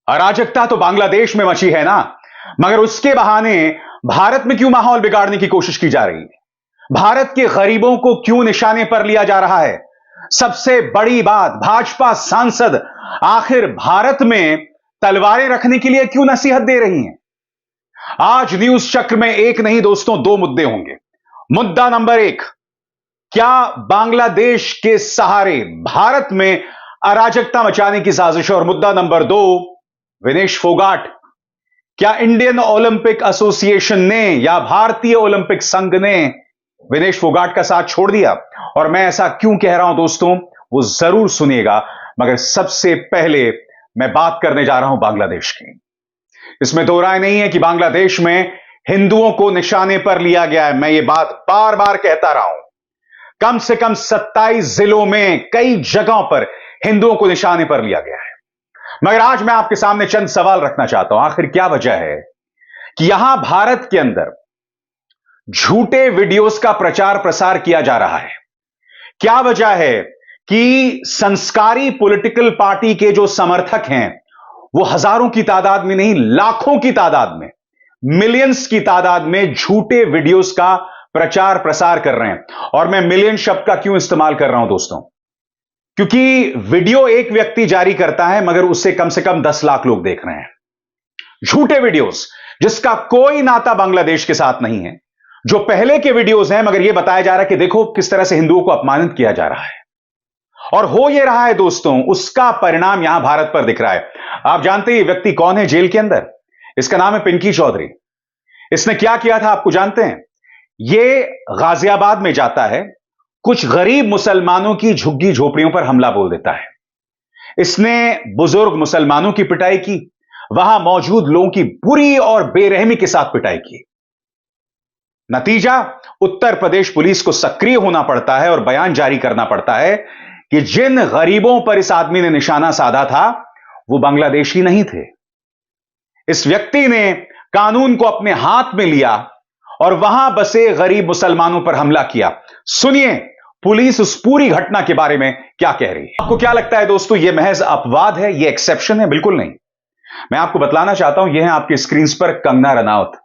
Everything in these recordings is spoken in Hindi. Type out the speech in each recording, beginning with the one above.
अराजकता तो बांग्लादेश में मची है ना, मगर उसके बहाने भारत में क्यों माहौल बिगाड़ने की कोशिश की जा रही है? भारत के गरीबों को क्यों निशाने पर लिया जा रहा है? सबसे बड़ी बात, भाजपा सांसद आखिर भारत में तलवारें रखने के लिए क्यों नसीहत दे रही हैं? आज न्यूज चक्र में एक नहीं दोस्तों, दो मुद्दे होंगे। मुद्दा नंबर एक, क्या बांग्लादेश के सहारे भारत में अराजकता मचाने की साजिश? और मुद्दा नंबर दो, विनेश फोगाट, क्या इंडियन ओलंपिक एसोसिएशन ने या भारतीय ओलंपिक संघ ने विनेश फोगाट का साथ छोड़ दिया? और मैं ऐसा क्यों कह रहा हूं दोस्तों, वो जरूर सुनिएगा। मगर सबसे पहले मैं बात करने जा रहा हूं बांग्लादेश की। इसमें दो राय नहीं है कि बांग्लादेश में हिंदुओं को निशाने पर लिया गया है। मैं ये बात बार बार कहता रहा हूं। कम से कम 27 जिलों में कई जगहों पर हिंदुओं को निशाने पर लिया गया है। मगर आज मैं आपके सामने चंद सवाल रखना चाहता हूं। आखिर क्या वजह है कि यहां भारत के अंदर झूठे वीडियोस का प्रचार प्रसार किया जा रहा है? क्या वजह है कि संस्कारी पॉलिटिकल पार्टी के जो समर्थक हैं वो हजारों की तादाद में नहीं, लाखों की तादाद में, मिलियंस की तादाद में झूठे वीडियोस का प्रचार प्रसार कर रहे हैं? और मैं मिलियन शब्द का क्यों इस्तेमाल कर रहा हूं दोस्तों? क्योंकि वीडियो एक व्यक्ति जारी करता है मगर उससे कम से कम 10 लाख लोग देख रहे हैं। झूठे वीडियोस जिसका कोई नाता बांग्लादेश के साथ नहीं है, जो पहले के वीडियोस हैं, मगर यह बताया जा रहा है कि देखो किस तरह से हिंदुओं को अपमानित किया जा रहा है। और हो यह रहा है दोस्तों, उसका परिणाम यहां भारत पर दिख रहा है। आप जानते हैं ये व्यक्ति कौन है जेल के अंदर? इसका नाम है पिंकी चौधरी। इसने क्या किया था आपको जानते हैं? ये गाजियाबाद में जाता है, कुछ गरीब मुसलमानों की झुग्गी झोपड़ियों पर हमला बोल देता है। इसने बुजुर्ग मुसलमानों की पिटाई की, वहां मौजूद लोगों की बुरी और बेरहमी के साथ पिटाई की। नतीजा, उत्तर प्रदेश पुलिस को सक्रिय होना पड़ता है और बयान जारी करना पड़ता है कि जिन गरीबों पर इस आदमी ने निशाना साधा था वो बांग्लादेशी नहीं थे। इस व्यक्ति ने कानून को अपने हाथ में लिया और वहां बसे गरीब मुसलमानों पर हमला किया। सुनिए पुलिस उस पूरी घटना के बारे में क्या कह रही है। आपको क्या लगता है दोस्तों, यह महज अपवाद है, यह एक्सेप्शन है? बिल्कुल नहीं। मैं आपको बतलाना चाहता हूं, यह है आपकी स्क्रीन पर कंगना रनावत।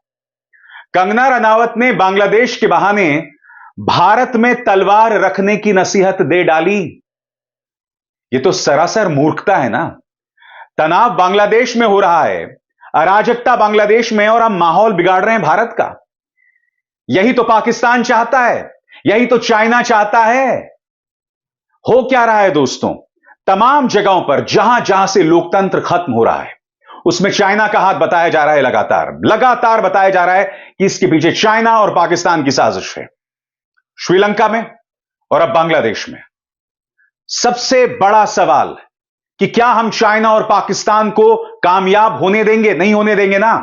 कंगना रनावत ने बांग्लादेश के बहाने भारत में तलवार रखने की नसीहत दे डाली। यह तो सरासर मूर्खता है ना। तनाव बांग्लादेश में हो रहा है, अराजकता बांग्लादेश में, और हम माहौल बिगाड़ रहे हैं भारत का। यही तो पाकिस्तान चाहता है, यही तो चाइना चाहता है। हो क्या रहा है दोस्तों, तमाम जगहों पर जहां जहां से लोकतंत्र खत्म हो रहा है उसमें चाइना का हाथ बताया जा रहा है। लगातार बताया जा रहा है कि इसके पीछे चाइना और पाकिस्तान की साजिश है। श्रीलंका में और अब बांग्लादेश में। सबसे बड़ा सवाल कि क्या हम चाइना और पाकिस्तान को कामयाब होने देंगे? नहीं होने देंगे ना।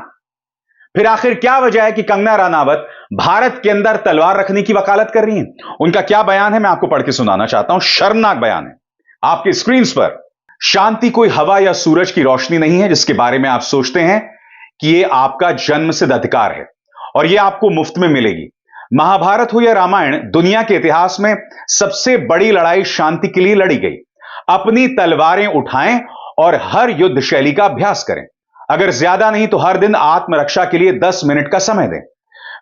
फिर आखिर क्या वजह है कि कंगना रनावत भारत के अंदर तलवार रखने की वकालत कर रही हैं? उनका क्या बयान है, मैं आपको पढ़ के सुनाना चाहता हूं। शर्मनाक बयान है आपकी स्क्रीन पर। शांति कोई हवा या सूरज की रोशनी नहीं है जिसके बारे में आप सोचते हैं कि यह आपका जन्मसिद्ध अधिकार है और यह आपको मुफ्त में मिलेगी। महाभारत हो या रामायण, दुनिया के इतिहास में सबसे बड़ी लड़ाई शांति के लिए लड़ी गई। अपनी तलवारें उठाएं और हर युद्ध शैली का अभ्यास करें। अगर ज्यादा नहीं तो हर दिन आत्मरक्षा के लिए 10 मिनट का समय दें।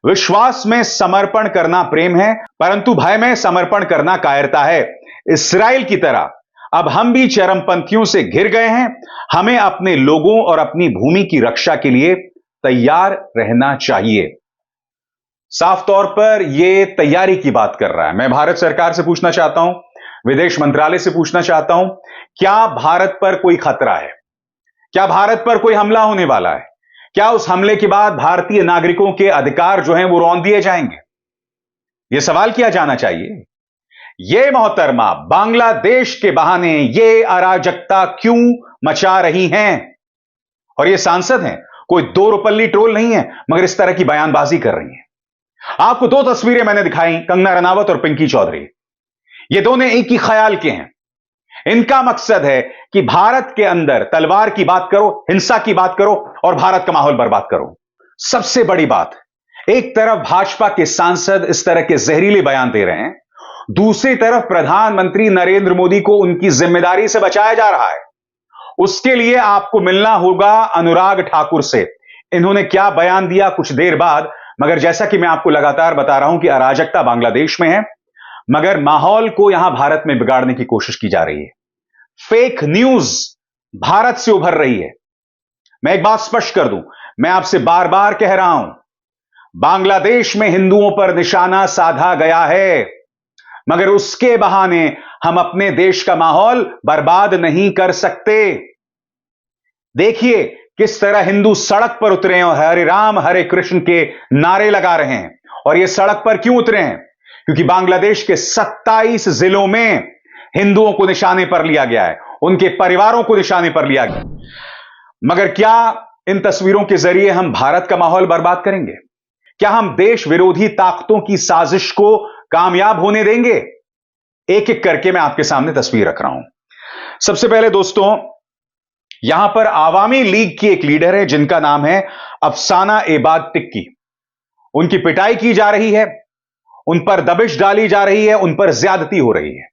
विश्वास में समर्पण करना प्रेम है, परंतु भय में समर्पण करना कायरता है। इस्राएल की तरह अब हम भी चरमपंथियों से घिर गए हैं। हमें अपने लोगों और अपनी भूमि की रक्षा के लिए तैयार रहना चाहिए। साफ तौर पर यह तैयारी की बात कर रहा है। मैं भारत सरकार से पूछना चाहता हूं, विदेश मंत्रालय से पूछना चाहता हूं, क्या भारत पर कोई खतरा है? क्या भारत पर कोई हमला होने वाला है? क्या उस हमले के बाद भारतीय नागरिकों के अधिकार जो हैं वो रौंद दिए जाएंगे? यह सवाल किया जाना चाहिए। यह मोहतरमा बांग्लादेश के बहाने यह अराजकता क्यों मचा रही हैं? और यह सांसद हैं, कोई दो रुपल्ली ट्रोल नहीं है, मगर इस तरह की बयानबाजी कर रही हैं। आपको दो तस्वीरें मैंने दिखाई, कंगना रनावत और पिंकी चौधरी। ये दोनों एक ही ख्याल के हैं। इनका मकसद है कि भारत के अंदर तलवार की बात करो, हिंसा की बात करो और भारत का माहौल बर्बाद करो। सबसे बड़ी बात, एक तरफ भाजपा के सांसद इस तरह के जहरीले बयान दे रहे हैं, दूसरी तरफ प्रधानमंत्री नरेंद्र मोदी को उनकी जिम्मेदारी से बचाया जा रहा है। उसके लिए आपको मिलना होगा अनुराग ठाकुर से। इन्होंने क्या बयान दिया कुछ देर बाद, मगर जैसा कि मैं आपको लगातार बता रहा हूं कि अराजकता बांग्लादेश में है, मगर माहौल को यहां भारत में बिगाड़ने की कोशिश की जा रही है। फेक न्यूज भारत से उभर रही है। मैं एक बात स्पष्ट कर दूं, मैं आपसे बार बार कह रहा हूं, बांग्लादेश में हिंदुओं पर निशाना साधा गया है, मगर उसके बहाने हम अपने देश का माहौल बर्बाद नहीं कर सकते। देखिए किस तरह हिंदू सड़क पर उतरे हैं और हरे राम हरे कृष्ण के नारे लगा रहे हैं। और ये सड़क पर क्यों उतरे हैं? क्योंकि बांग्लादेश के 27 जिलों में हिंदुओं को निशाने पर लिया गया है, उनके परिवारों को निशाने पर लिया गया। मगर क्या इन तस्वीरों के जरिए हम भारत का माहौल बर्बाद करेंगे? क्या हम देश विरोधी ताकतों की साजिश को कामयाब होने देंगे? एक एक करके मैं आपके सामने तस्वीर रख रहा हूं। सबसे पहले दोस्तों, यहां पर आवामी लीग की एक लीडर है जिनका नाम है अफसाना एबाद टिक्की। उनकी पिटाई की जा रही है, उन पर दबिश डाली जा रही है, उन पर ज्यादती हो रही है।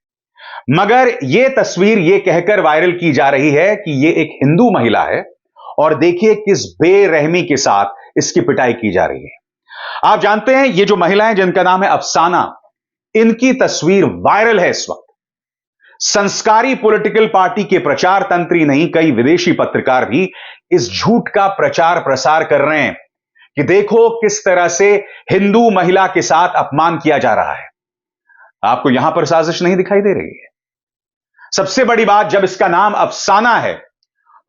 मगर यह तस्वीर यह कहकर वायरल की जा रही है कि यह एक हिंदू महिला है और देखिए किस बेरहमी के साथ इसकी पिटाई की जा रही है। आप जानते हैं ये जो महिला है जिनका नाम है अफसाना, इनकी तस्वीर वायरल है इस वक्त। संस्कारी पॉलिटिकल पार्टी के प्रचार तंत्री नहीं, कई विदेशी पत्रकार भी इस झूठ का प्रचार प्रसार कर रहे हैं कि देखो किस तरह से हिंदू महिला के साथ अपमान किया जा रहा है। आपको यहां पर साजिश नहीं दिखाई दे रही है? सबसे बड़ी बात, जब इसका नाम अफसाना है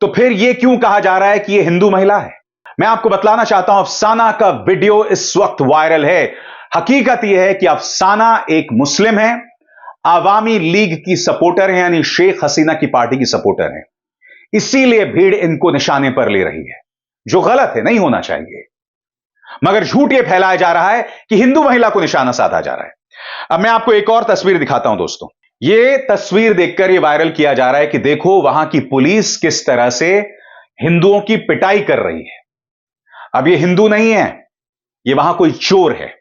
तो फिर यह क्यों कहा जा रहा है कि यह हिंदू महिला है? मैं आपको बतलाना चाहता हूं, अफसाना का वीडियो इस वक्त वायरल है। हकीकत यह है कि अफसाना एक मुस्लिम है, आवामी लीग की सपोर्टर है, यानी शेख हसीना की पार्टी की सपोर्टर है। इसीलिए भीड़ इनको निशाने पर ले रही है, जो गलत है, नहीं होना चाहिए। मगर झूठ यह फैलाया जा रहा है कि हिंदू महिला को निशाना साधा जा रहा है। अब मैं आपको एक और तस्वीर दिखाता हूं दोस्तों। यह तस्वीर देखकर यह वायरल किया जा रहा है कि देखो वहां की पुलिस किस तरह से हिंदुओं की पिटाई कर रही है। अब यह हिंदू नहीं है, यह वहां कोई चोर है।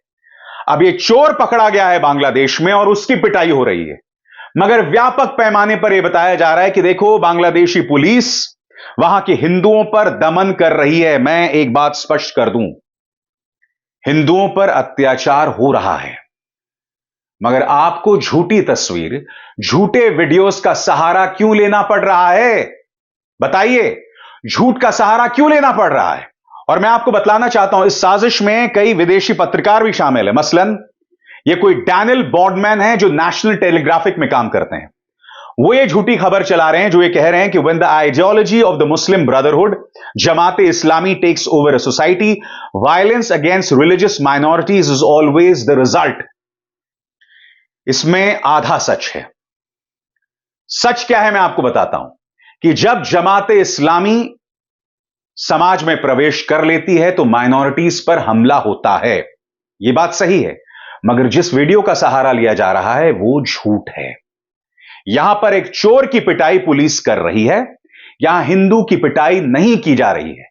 अब यह चोर पकड़ा गया है बांग्लादेश में और उसकी पिटाई हो रही है। मगर व्यापक पैमाने पर यह बताया जा रहा है कि देखो बांग्लादेशी पुलिस वहां के हिंदुओं पर दमन कर रही है। मैं एक बात स्पष्ट कर दूं, हिंदुओं पर अत्याचार हो रहा है, मगर आपको झूठी तस्वीर, झूठे वीडियोस का सहारा क्यों लेना पड़ रहा है? बताइए, झूठ का सहारा क्यों लेना पड़ रहा है? और मैं आपको बतलाना चाहता हूं, इस साजिश में कई विदेशी पत्रकार भी शामिल है। मसलन ये कोई डैनियल बॉर्डमैन है जो नेशनल टेलीग्राफिक में काम करते हैं। वो ये झूठी खबर चला रहे हैं जो ये कह रहे हैं कि when the ideology of the Muslim Brotherhood Jamaat Islami takes over a society, violence against religious minorities is always the result. इसमें आधा सच है। सच क्या है मैं आपको बताता हूं कि जब जमात इस्लामी समाज में प्रवेश कर लेती है तो माइनॉरिटीज पर हमला होता है। यह बात सही है, मगर जिस वीडियो का सहारा लिया जा रहा है वो झूठ है। यहां पर एक चोर की पिटाई पुलिस कर रही है, यहां हिंदू की पिटाई नहीं की जा रही है।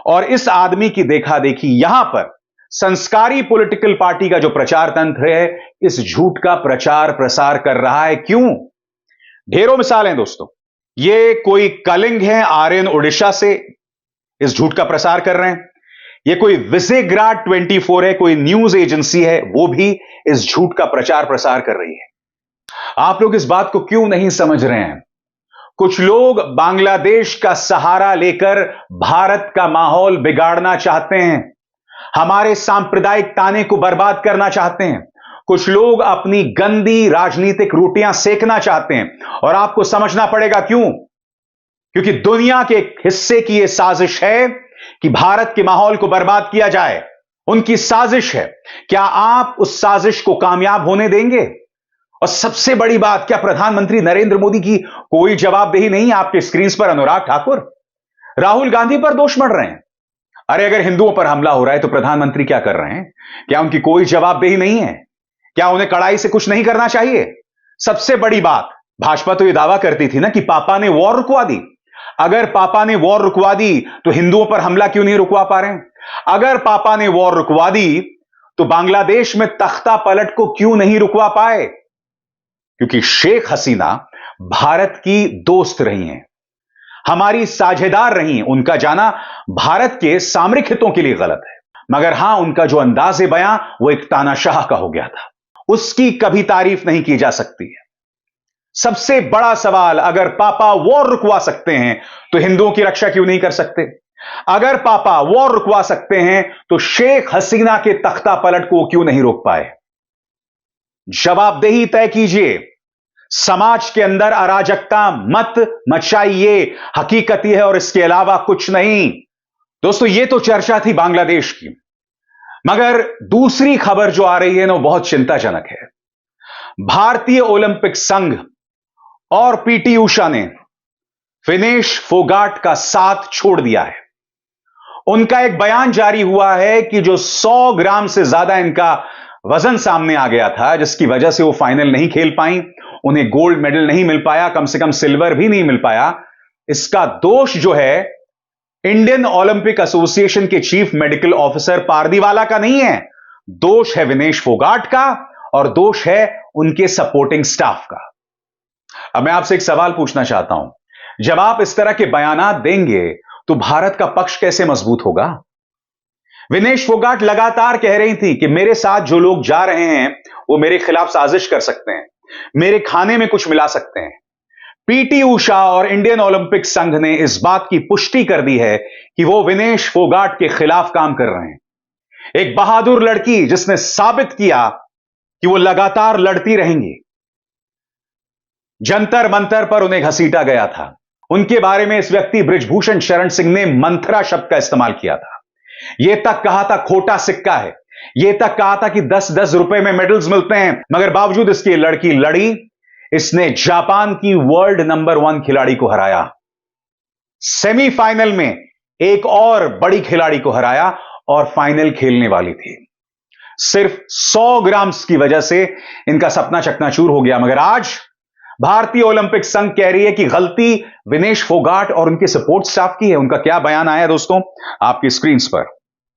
और इस आदमी की देखा देखी यहां पर संस्कारी पॉलिटिकल पार्टी का जो प्रचार तंत्र है इस झूठ का प्रचार प्रसार कर रहा है। क्यों? ढेरों मिसालें दोस्तों। ये कोई कलिंग है आर्यन ओडिशा से, इस झूठ का प्रसार कर रहे हैं। ये कोई विजिग्राड 24 है, कोई न्यूज एजेंसी है, वो भी इस झूठ का प्रचार प्रसार कर रही है। आप लोग इस बात को क्यों नहीं समझ रहे हैं? कुछ लोग बांग्लादेश का सहारा लेकर भारत का माहौल बिगाड़ना चाहते हैं, हमारे सांप्रदायिक ताने को बर्बाद करना चाहते हैं। कुछ लोग अपनी गंदी राजनीतिक रोटियां सेकना चाहते हैं। और आपको समझना पड़ेगा क्यों? क्योंकि दुनिया के एक हिस्से की यह साजिश है कि भारत के माहौल को बर्बाद किया जाए। उनकी साजिश है। क्या आप उस साजिश को कामयाब होने देंगे? और सबसे बड़ी बात, क्या प्रधानमंत्री नरेंद्र मोदी की कोई जवाबदेही नहीं? आपके स्क्रीन पर अनुराग ठाकुर राहुल गांधी पर दोष मढ़ रहे हैं। अरे अगर हिंदुओं पर हमला हो रहा है तो प्रधानमंत्री क्या कर रहे हैं? क्या उनकी कोई जवाबदेही नहीं है? क्या उन्हें कड़ाई से कुछ नहीं करना चाहिए? सबसे बड़ी बात, भाजपा तो यह दावा करती थी ना कि पापा ने वॉर रुकवा दी। अगर पापा ने वॉर रुकवा दी तो हिंदुओं पर हमला क्यों नहीं रुकवा पा रहे हैं? अगर पापा ने वॉर रुकवा दी तो बांग्लादेश में तख्ता पलट को क्यों नहीं रुकवा पाए? क्योंकि शेख हसीना भारत की दोस्त रही हैं। हमारी साझेदार रही, उनका जाना भारत के सामरिक हितों के लिए गलत है। मगर हां, उनका जो अंदाज़े बयां वो एक तानाशाह का हो गया था, उसकी कभी तारीफ नहीं की जा सकती है। सबसे बड़ा सवाल, अगर पापा वॉर रुकवा सकते हैं तो हिंदुओं की रक्षा क्यों नहीं कर सकते? अगर पापा वॉर रुकवा सकते हैं तो शेख हसीना के तख्ता पलट को क्यों नहीं रोक पाए? जवाबदेही तय कीजिए। समाज के अंदर अराजकता मत मचाइए, हकीकत यह है और इसके अलावा कुछ नहीं। दोस्तों, यह तो चर्चा थी बांग्लादेश की, मगर दूसरी खबर जो आ रही है ना, वो बहुत चिंताजनक है। भारतीय ओलंपिक संघ और पीटी उषा ने विनेश फोगाट का साथ छोड़ दिया है। उनका एक बयान जारी हुआ है कि जो 100 ग्राम से ज्यादा इनका वजन सामने आ गया था, जिसकी वजह से वो फाइनल नहीं खेल पाई, उन्हें गोल्ड मेडल नहीं मिल पाया, कम से कम सिल्वर भी नहीं मिल पाया, इसका दोष जो है इंडियन ओलंपिक एसोसिएशन के चीफ मेडिकल ऑफिसर पारदीवाला का नहीं है, दोष है विनेश फोगाट का और दोष है उनके सपोर्टिंग स्टाफ का। अब मैं आपसे एक सवाल पूछना चाहता हूं, जब आप इस तरह के बयानात देंगे तो भारत का पक्ष कैसे मजबूत होगा? विनेश फोगाट लगातार कह रही थी कि मेरे साथ जो लोग जा रहे हैं वो मेरे खिलाफ साजिश कर सकते हैं, मेरे खाने में कुछ मिला सकते हैं। पीटी उषा और इंडियन ओलंपिक संघ ने इस बात की पुष्टि कर दी है कि वो विनेश फोगाट के खिलाफ काम कर रहे हैं। एक बहादुर लड़की जिसने साबित किया कि वो लगातार लड़ती रहेंगी। जंतर मंतर पर उन्हें घसीटा गया था। उनके बारे में इस व्यक्ति बृजभूषण शरण सिंह ने मंथरा शब्द का इस्तेमाल किया था। यह तक कहा था खोटा सिक्का है, यह तक कहा था कि 10-10 रुपए में मेडल्स मिलते हैं, मगर बावजूद इसके लड़की लड़ी। इसने जापान की वर्ल्ड नंबर 1 खिलाड़ी को हराया, सेमीफाइनल में एक और बड़ी खिलाड़ी को हराया और फाइनल खेलने वाली थी। सिर्फ 100 ग्राम्स की वजह से इनका सपना चकनाचूर हो गया। मगर आज भारतीय ओलंपिक संघ कह रही है कि गलती विनेश फोगाट और उनके सपोर्ट स्टाफ की है। उनका क्या बयान आया दोस्तों, आपकी स्क्रीन पर।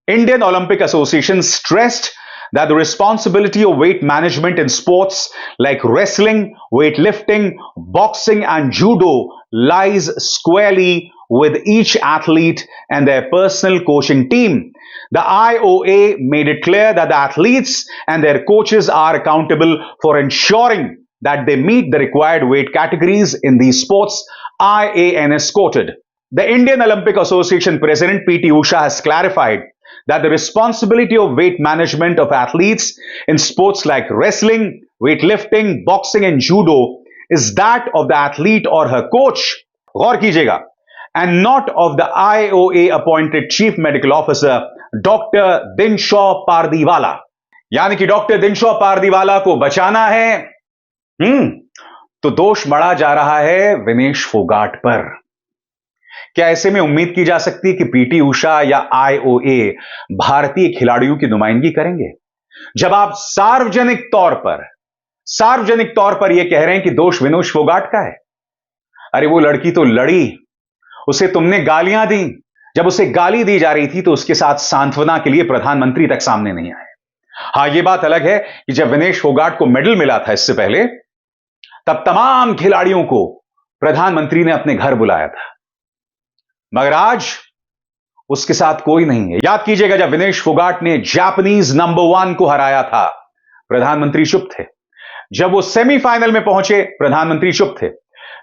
Indian Olympic association stressed that the responsibility of weight management in sports like wrestling, weightlifting, boxing and judo lies squarely with each athlete and their personal coaching team. The IOA made it clear that the athletes and their coaches are accountable for ensuring that they meet the required weight categories in these sports, IANS quoted. The Indian Olympic Association President P.T. Usha has clarified that the responsibility of weight management of athletes in sports like wrestling, weightlifting, boxing and judo is that of the athlete or her coach, गौर कीजिएगा, and not of the IOA appointed chief medical officer Dr. Dinshaw Pardiwala. यानी कि डॉक्टर दिनशॉ पारदीवाला को बचाना है, तो दोष मढ़ा जा रहा है विनेश फोगाट पर। क्या ऐसे में उम्मीद की जा सकती है कि पीटी उषा या आईओए भारतीय खिलाड़ियों की नुमाइंदगी करेंगे? जब आप सार्वजनिक तौर पर यह कह रहे हैं कि दोष विनेश फोगाट का है। अरे वो लड़की तो लड़ी, उसे तुमने गालियां दी। जब उसे गाली दी जा रही थी तो उसके साथ सांत्वना के लिए प्रधानमंत्री तक सामने नहीं आए। हां, यह बात अलग है कि जब विनेश फोगाट को मेडल मिला था इससे पहले, तब तमाम खिलाड़ियों को प्रधानमंत्री ने अपने घर बुलाया था, मगर आज उसके साथ कोई नहीं है। याद कीजिएगा, जब विनेश फोगाट ने जापानीज नंबर 1 को हराया था, प्रधानमंत्री चुप थे। जब वो सेमीफाइनल में पहुंचे, प्रधानमंत्री चुप थे।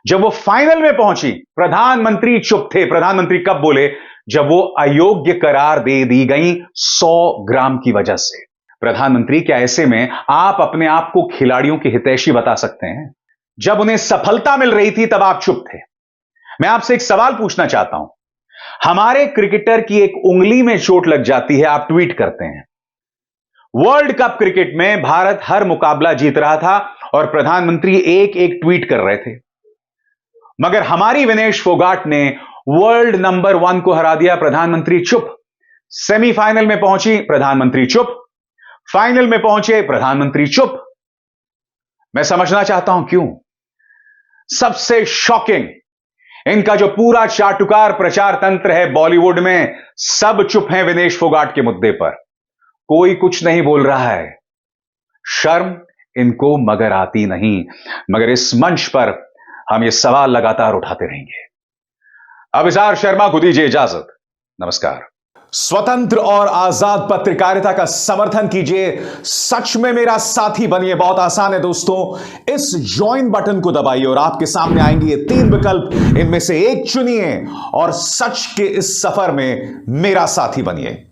जब वो फाइनल में पहुंची, प्रधानमंत्री चुप थे। प्रधानमंत्री कब बोले? जब वो अयोग्य करार दे दी गई 100 ग्राम की वजह से। प्रधानमंत्री, क्या ऐसे में आप अपने आप को खिलाड़ियों के हितैषी बता सकते हैं? जब उन्हें सफलता मिल रही थी तब आप चुप थे। मैं आपसे एक सवाल पूछना चाहता हूं, हमारे क्रिकेटर की एक उंगली में चोट लग जाती है, आप ट्वीट करते हैं। वर्ल्ड कप क्रिकेट में भारत हर मुकाबला जीत रहा था और प्रधानमंत्री एक एक ट्वीट कर रहे थे, मगर हमारी विनेश फोगाट ने वर्ल्ड नंबर 1 को हरा दिया, प्रधानमंत्री चुप। सेमीफाइनल में पहुंची, प्रधानमंत्री चुप। फाइनल में पहुंचे, प्रधानमंत्री चुप। मैं समझना चाहता हूं क्यों। सबसे शॉकिंग, इनका जो पूरा चाटुकार प्रचार तंत्र है बॉलीवुड में, सब चुप हैं विनेश फोगाट के मुद्दे पर। कोई कुछ नहीं बोल रहा है। शर्म इनको मगर आती नहीं। मगर इस मंच पर हम ये सवाल लगातार उठाते रहेंगे। अभिसार शर्मा को दीजिए इजाजत। नमस्कार। स्वतंत्र और आजाद पत्रकारिता का समर्थन कीजिए, सच में मेरा साथी बनिए। बहुत आसान है दोस्तों, इस ज्वाइन बटन को दबाइए और आपके सामने आएंगे ये 3 विकल्प, इनमें से एक चुनिए और सच के इस सफर में मेरा साथी बनिए।